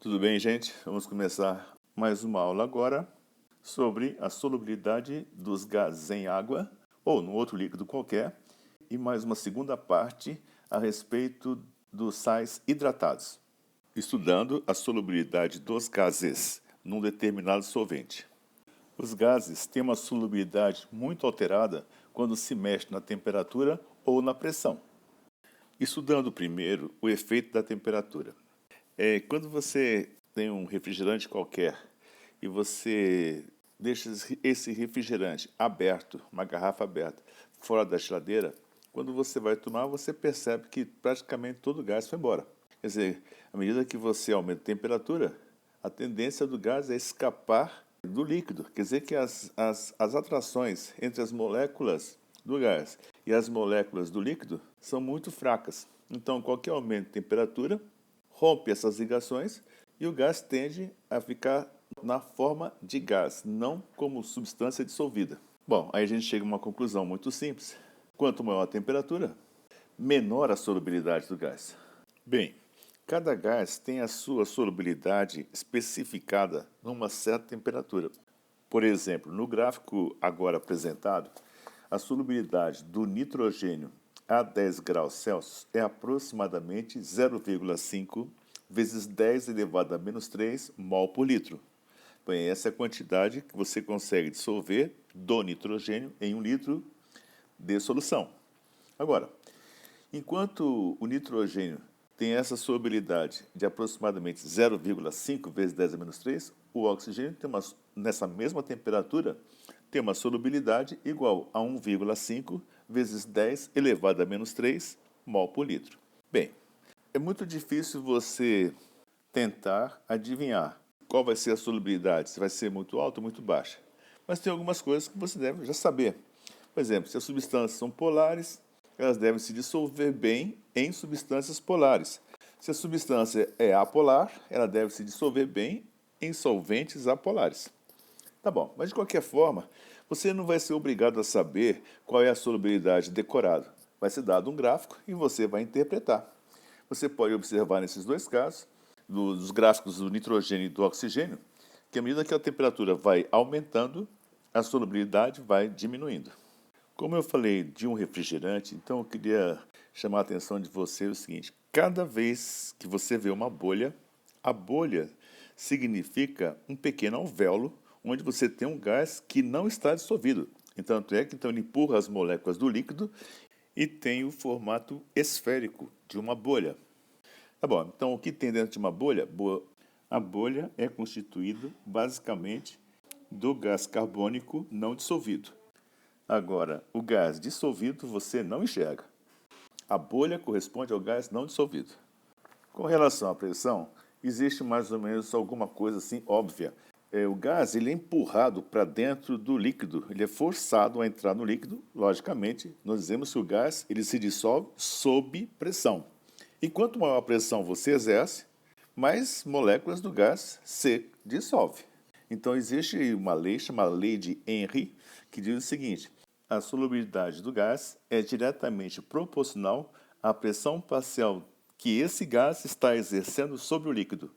Tudo bem, gente? Vamos começar mais uma aula agora sobre a solubilidade dos gases em água ou num outro líquido qualquer e mais uma segunda parte a respeito dos sais hidratados, estudando a solubilidade dos gases num determinado solvente. Os gases têm uma solubilidade muito alterada quando se mexe na temperatura ou na pressão. Estudando primeiro o efeito da temperatura. Quando você tem um refrigerante qualquer e você deixa esse refrigerante aberto, uma garrafa aberta, fora da geladeira, quando você vai tomar, você percebe que praticamente todo o gás foi embora. Quer dizer, à medida que você aumenta a temperatura, a tendência do gás é escapar do líquido. Quer dizer que as atrações entre as moléculas do gás e as moléculas do líquido são muito fracas. Então, qualquer aumento de temperatura rompe essas ligações e o gás tende a ficar na forma de gás, não como substância dissolvida. Bom, aí a gente chega a uma conclusão muito simples. Quanto maior a temperatura, menor a solubilidade do gás. Bem, cada gás tem a sua solubilidade especificada numa certa temperatura. Por exemplo, no gráfico agora apresentado, a solubilidade do nitrogênio a 10 graus Celsius é aproximadamente 0,5 vezes 10 elevado a menos 3 mol por litro. Bem, essa é a quantidade que você consegue dissolver do nitrogênio em 1 litro de solução. Agora, enquanto o nitrogênio tem essa solubilidade de aproximadamente 0,5 vezes 10 a menos 3, o oxigênio tem nessa mesma temperatura tem uma solubilidade igual a 1,5 vezes 10 elevado a menos 3 mol por litro. Bem, é muito difícil você tentar adivinhar qual vai ser a solubilidade, se vai ser muito alta ou muito baixa. Mas tem algumas coisas que você deve já saber. Por exemplo, se as substâncias são polares, elas devem se dissolver bem em substâncias polares. Se a substância é apolar, ela deve se dissolver bem em solventes apolares. Tá bom, mas de qualquer forma, você não vai ser obrigado a saber qual é a solubilidade decorada. Vai ser dado um gráfico e você vai interpretar. Você pode observar nesses dois casos, dos gráficos do nitrogênio e do oxigênio, que à medida que a temperatura vai aumentando, a solubilidade vai diminuindo. Como eu falei de um refrigerante, então eu queria chamar a atenção de você o seguinte: cada vez que você vê uma bolha, a bolha significa um pequeno alvéolo onde você tem um gás que não está dissolvido. Então ele empurra as moléculas do líquido e tem o formato esférico de uma bolha. Tá bom, então o que tem dentro de uma bolha? A bolha é constituída basicamente do gás carbônico não dissolvido. Agora, o gás dissolvido você não enxerga. A bolha corresponde ao gás não dissolvido. Com relação à pressão, existe mais ou menos alguma coisa assim óbvia. O gás ele é empurrado para dentro do líquido, ele é forçado a entrar no líquido. Logicamente, nós dizemos que o gás ele se dissolve sob pressão. E quanto maior a pressão você exerce, mais moléculas do gás se dissolve. Então existe uma lei chamada Lei de Henry, que diz o seguinte: a solubilidade do gás é diretamente proporcional à pressão parcial que esse gás está exercendo sobre o líquido.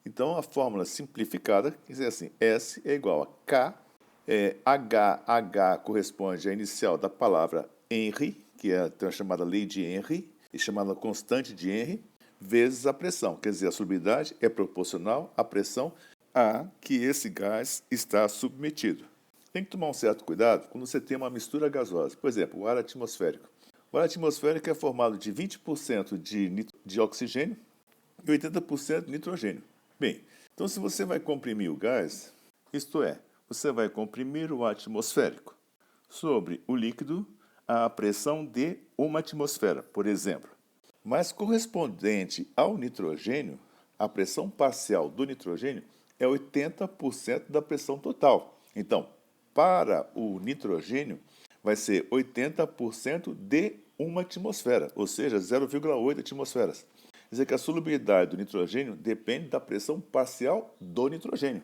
Então, a fórmula simplificada quer dizer assim: S é igual a K, H corresponde à inicial da palavra Henry, que é a chamada lei de Henry, e chamada constante de Henry, vezes a pressão. Quer dizer, a solubilidade é proporcional à pressão a que esse gás está submetido. Tem que tomar um certo cuidado quando você tem uma mistura gasosa. Por exemplo, o ar atmosférico. O ar atmosférico é formado de 20% de oxigênio e 80% de nitrogênio. Bem, então se você vai comprimir o gás, isto é, você vai comprimir o ar atmosférico sobre o líquido à pressão de uma atmosfera, por exemplo. Mas correspondente ao nitrogênio, a pressão parcial do nitrogênio é 80% da pressão total. Então, para o nitrogênio, vai ser 80% de uma atmosfera, ou seja, 0,8 atmosferas. Quer dizer que a solubilidade do nitrogênio depende da pressão parcial do nitrogênio.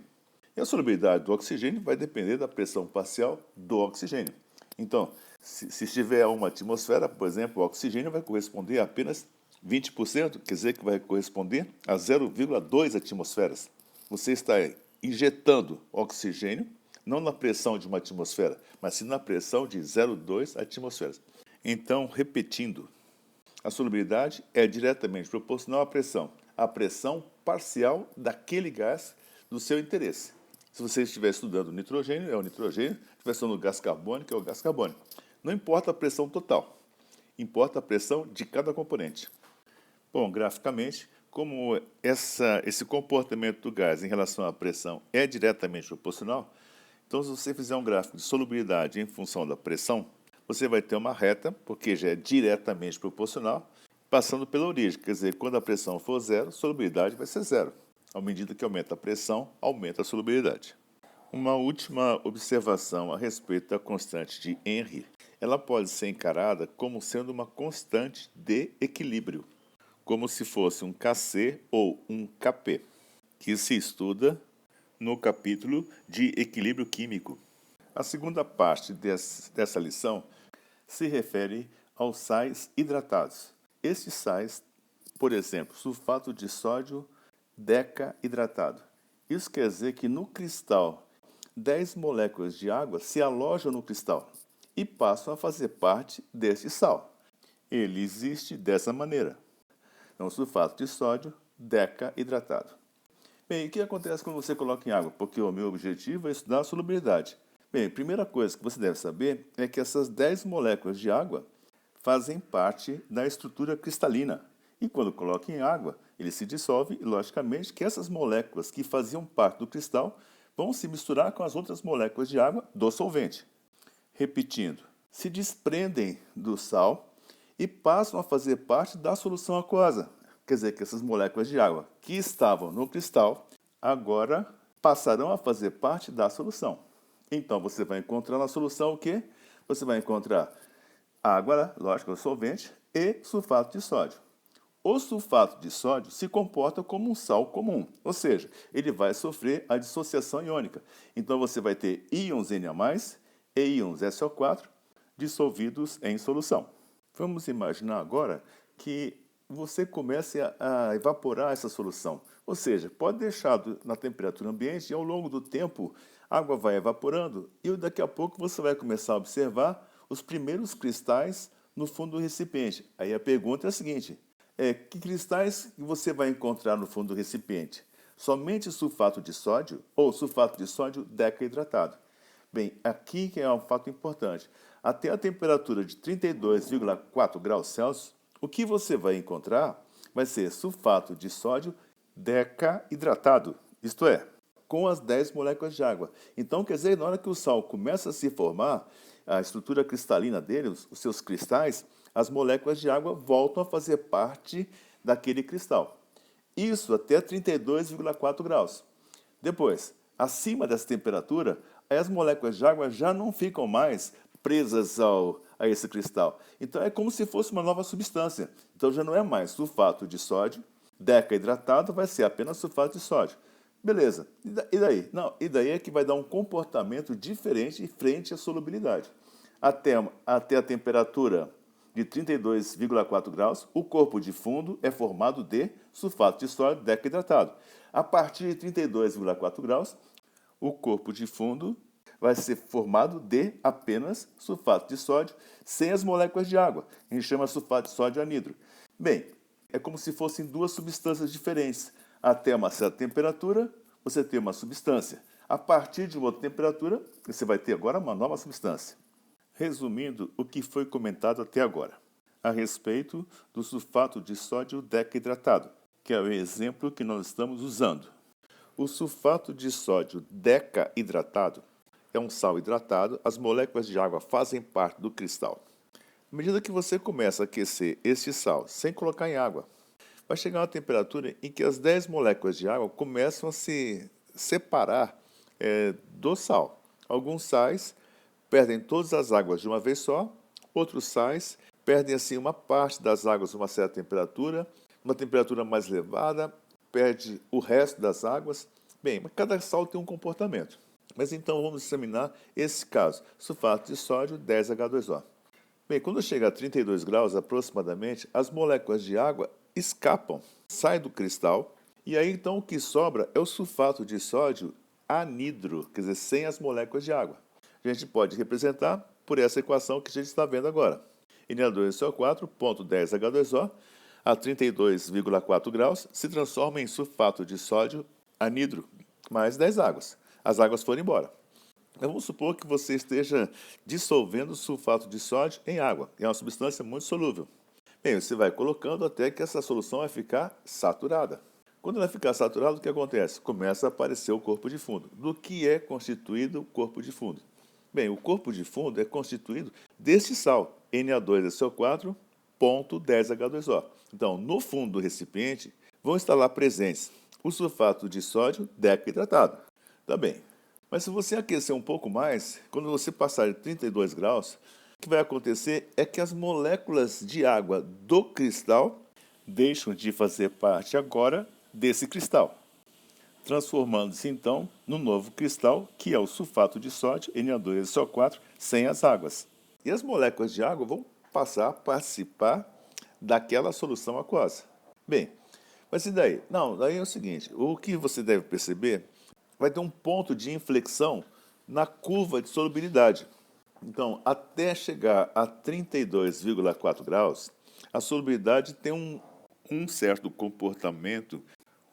E a solubilidade do oxigênio vai depender da pressão parcial do oxigênio. Então, se estiver uma atmosfera, por exemplo, o oxigênio vai corresponder a apenas 20%, quer dizer que vai corresponder a 0,2 atmosferas. Você está injetando oxigênio, não na pressão de uma atmosfera, mas sim na pressão de 0,2 atmosferas. Então, repetindo, a solubilidade é diretamente proporcional à pressão parcial daquele gás do seu interesse. Se você estiver estudando nitrogênio, é o nitrogênio. Se estiver estudando gás carbônico, é o gás carbônico. Não importa a pressão total, importa a pressão de cada componente. Bom, graficamente, como esse comportamento do gás em relação à pressão é diretamente proporcional, então se você fizer um gráfico de solubilidade em função da pressão, você vai ter uma reta, porque já é diretamente proporcional, passando pela origem. Quer dizer, quando a pressão for zero, a solubilidade vai ser zero. À medida que aumenta a pressão, aumenta a solubilidade. Uma última observação a respeito da constante de Henry. Ela pode ser encarada como sendo uma constante de equilíbrio, como se fosse um Kc ou um Kp, que se estuda no capítulo de equilíbrio químico. A segunda parte dessa lição se refere aos sais hidratados. Estes sais, por exemplo, sulfato de sódio decahidratado. Isso quer dizer que no cristal, 10 moléculas de água se alojam no cristal e passam a fazer parte deste sal. Ele existe dessa maneira. Então, sulfato de sódio decahidratado. Bem, o que acontece quando você coloca em água? Porque o meu objetivo é estudar a solubilidade. Bem, a primeira coisa que você deve saber é que essas 10 moléculas de água fazem parte da estrutura cristalina. E quando coloca em água, ele se dissolve e, logicamente, que essas moléculas que faziam parte do cristal vão se misturar com as outras moléculas de água do solvente. Repetindo, se desprendem do sal e passam a fazer parte da solução aquosa. Quer dizer que essas moléculas de água que estavam no cristal agora passarão a fazer parte da solução. Então você vai encontrar na solução o quê? Você vai encontrar água, lógico, solvente, e sulfato de sódio. O sulfato de sódio se comporta como um sal comum, ou seja, ele vai sofrer a dissociação iônica. Então você vai ter íons Na+, e íons SO4 dissolvidos em solução. Vamos imaginar agora que você comece a evaporar essa solução. Ou seja, pode deixar na temperatura ambiente e ao longo do tempo a água vai evaporando e daqui a pouco você vai começar a observar os primeiros cristais no fundo do recipiente. Aí a pergunta é a seguinte, que cristais você vai encontrar no fundo do recipiente? Somente sulfato de sódio ou sulfato de sódio decahidratado? Bem, aqui que é um fato importante. Até a temperatura de 32,4 graus Celsius, o que você vai encontrar vai ser sulfato de sódio decahidratado, isto é, com as 10 moléculas de água. Então, quer dizer, na hora que o sal começa a se formar, a estrutura cristalina dele, os seus cristais, as moléculas de água voltam a fazer parte daquele cristal. Isso até 32,4 graus. Depois, acima dessa temperatura, as moléculas de água já não ficam mais presas a esse cristal. Então é como se fosse uma nova substância. Então já não é mais sulfato de sódio decahidratado, vai ser apenas sulfato de sódio. Beleza. E daí? Não, e daí é que vai dar um comportamento diferente frente à solubilidade. Até a temperatura de 32,4 graus, o corpo de fundo é formado de sulfato de sódio decahidratado. A partir de 32,4 graus, o corpo de fundo vai ser formado de apenas sulfato de sódio, sem as moléculas de água. A gente chama sulfato de sódio anidro. Bem, é como se fossem duas substâncias diferentes. Até uma certa temperatura, você tem uma substância. A partir de uma outra temperatura, você vai ter agora uma nova substância. Resumindo o que foi comentado até agora, a respeito do sulfato de sódio decahidratado, que é o exemplo que nós estamos usando. O sulfato de sódio decahidratado é um sal hidratado, as moléculas de água fazem parte do cristal. À medida que você começa a aquecer este sal sem colocar em água, vai chegar uma temperatura em que as 10 moléculas de água começam a se separar do sal. Alguns sais perdem todas as águas de uma vez só, outros sais perdem assim uma parte das águas a uma certa temperatura, uma temperatura mais elevada, perde o resto das águas. Bem, mas cada sal tem um comportamento. Mas então vamos examinar esse caso, sulfato de sódio 10H2O. Bem, quando chega a 32 graus aproximadamente, as moléculas de água escapam, saem do cristal, e aí então o que sobra é o sulfato de sódio anidro, quer dizer, sem as moléculas de água. A gente pode representar por essa equação que a gente está vendo agora. Na2CO4, ponto 10H2O, a 32,4 graus, se transforma em sulfato de sódio anidro, mais 10 águas. As águas foram embora. Então, vamos supor que você esteja dissolvendo sulfato de sódio em água. É uma substância muito solúvel. Bem, você vai colocando até que essa solução vai ficar saturada. Quando ela ficar saturada, o que acontece? Começa a aparecer o corpo de fundo. Do que é constituído o corpo de fundo? Bem, o corpo de fundo é constituído deste sal, Na2SO4, ponto 10H2O. Então, no fundo do recipiente, vão estar lá presentes o sulfato de sódio deca-hidratado. Tá bem. Mas se você aquecer um pouco mais, quando você passar de 32 graus, o que vai acontecer é que as moléculas de água do cristal deixam de fazer parte agora desse cristal, transformando-se então no novo cristal, que é o sulfato de sódio, Na2SO4, sem as águas. E as moléculas de água vão passar a participar daquela solução aquosa. Bem, mas e daí? Não, daí é o seguinte, o que você deve perceber, vai ter um ponto de inflexão na curva de solubilidade. Então, até chegar a 32,4 graus, a solubilidade tem um certo comportamento,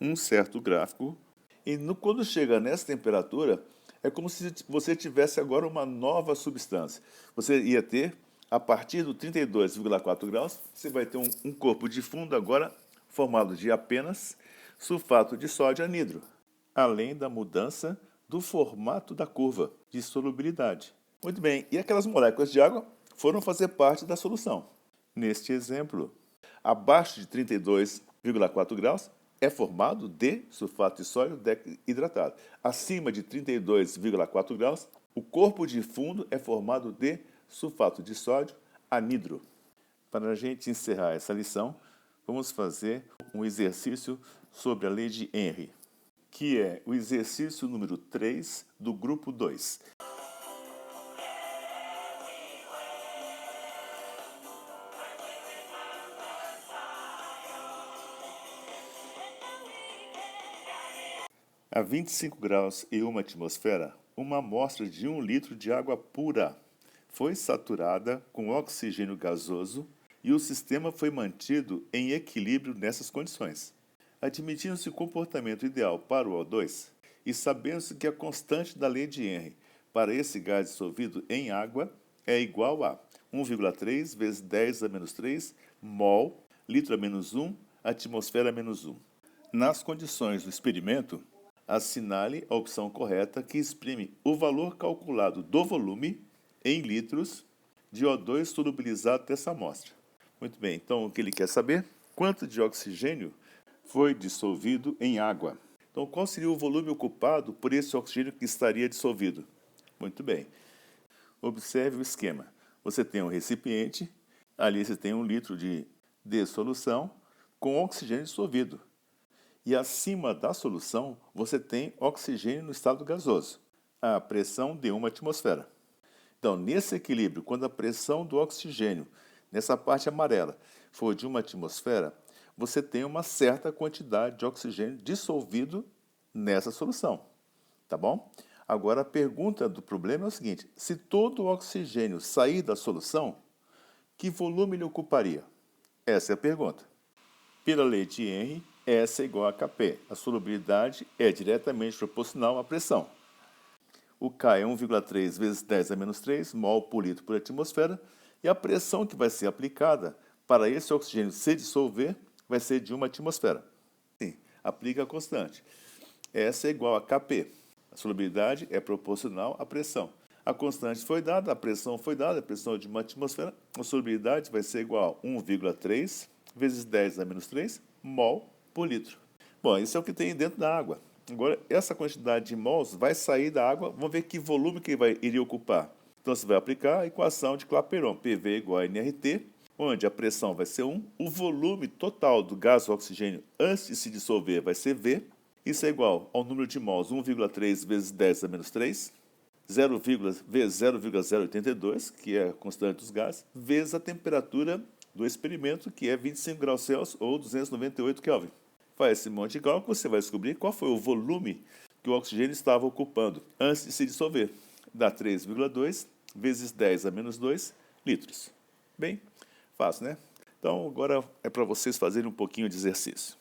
um certo gráfico, e quando chega nessa temperatura, é como se você tivesse agora uma nova substância. Você ia ter, a partir do 32,4 graus, você vai ter um corpo de fundo agora formado de apenas sulfato de sódio anidro, além da mudança do formato da curva de solubilidade. Muito bem, e aquelas moléculas de água foram fazer parte da solução. Neste exemplo, abaixo de 32,4 graus é formado de sulfato de sódio hidratado. Acima de 32,4 graus, o corpo de fundo é formado de sulfato de sódio anidro. Para a gente encerrar essa lição, vamos fazer um exercício sobre a lei de Henry, que é o exercício número 3 do grupo 2. A 25 graus e 1 atmosfera, uma amostra de 1 litro de água pura foi saturada com oxigênio gasoso e o sistema foi mantido em equilíbrio nessas condições. Admitindo-se o comportamento ideal para o O2 e sabendo-se que a constante da lei de Henry para esse gás dissolvido em água é igual a 1,3 vezes 10 a menos 3 mol, litro a menos 1, atmosfera a menos 1. Nas condições do experimento, assinale a opção correta que exprime o valor calculado do volume em litros de O2 solubilizado dessa amostra. Muito bem, então o que ele quer saber? Quanto de oxigênio foi dissolvido em água? Então, qual seria o volume ocupado por esse oxigênio que estaria dissolvido? Muito bem. Observe o esquema. Você tem um recipiente, ali você tem 1 litro de solução com oxigênio dissolvido. E acima da solução, você tem oxigênio no estado gasoso, a pressão de 1 atmosfera. Então, nesse equilíbrio, quando a pressão do oxigênio, nessa parte amarela, for de 1 atmosfera, você tem uma certa quantidade de oxigênio dissolvido nessa solução. Tá bom? Agora, a pergunta do problema é o seguinte: se todo o oxigênio sair da solução, que volume ele ocuparia? Essa é a pergunta. Pela lei de Henry, S é igual a Kp. A solubilidade é diretamente proporcional à pressão. O K é 1,3 vezes 10 a menos 3 mol por litro por atmosfera, e a pressão que vai ser aplicada para esse oxigênio se dissolver vai ser de 1 atmosfera. Sim, aplica a constante. S é igual a Kp. A solubilidade é proporcional à pressão. A constante foi dada, a pressão foi dada, a pressão é de 1 atmosfera. A solubilidade vai ser igual a 1,3 vezes 10 a menos 3 mol por litro. Bom, isso é o que tem dentro da água. Agora, essa quantidade de mols vai sair da água, vamos ver que volume que iria ocupar. Então, você vai aplicar a equação de Clapeyron, PV igual a nRT, onde a pressão vai ser 1, o volume total do gás oxigênio antes de se dissolver vai ser V, isso é igual ao número de mols, 1,3 vezes 10 a menos 3, vezes 0,082, que é a constante dos gases, vezes a temperatura do experimento, que é 25 graus Celsius ou 298 Kelvin. Faz esse monte de cálculo, você vai descobrir qual foi o volume que o oxigênio estava ocupando antes de se dissolver. Dá 3,2 vezes 10 a menos 2 litros. Bem fácil, né? Então, agora é para vocês fazerem um pouquinho de exercício.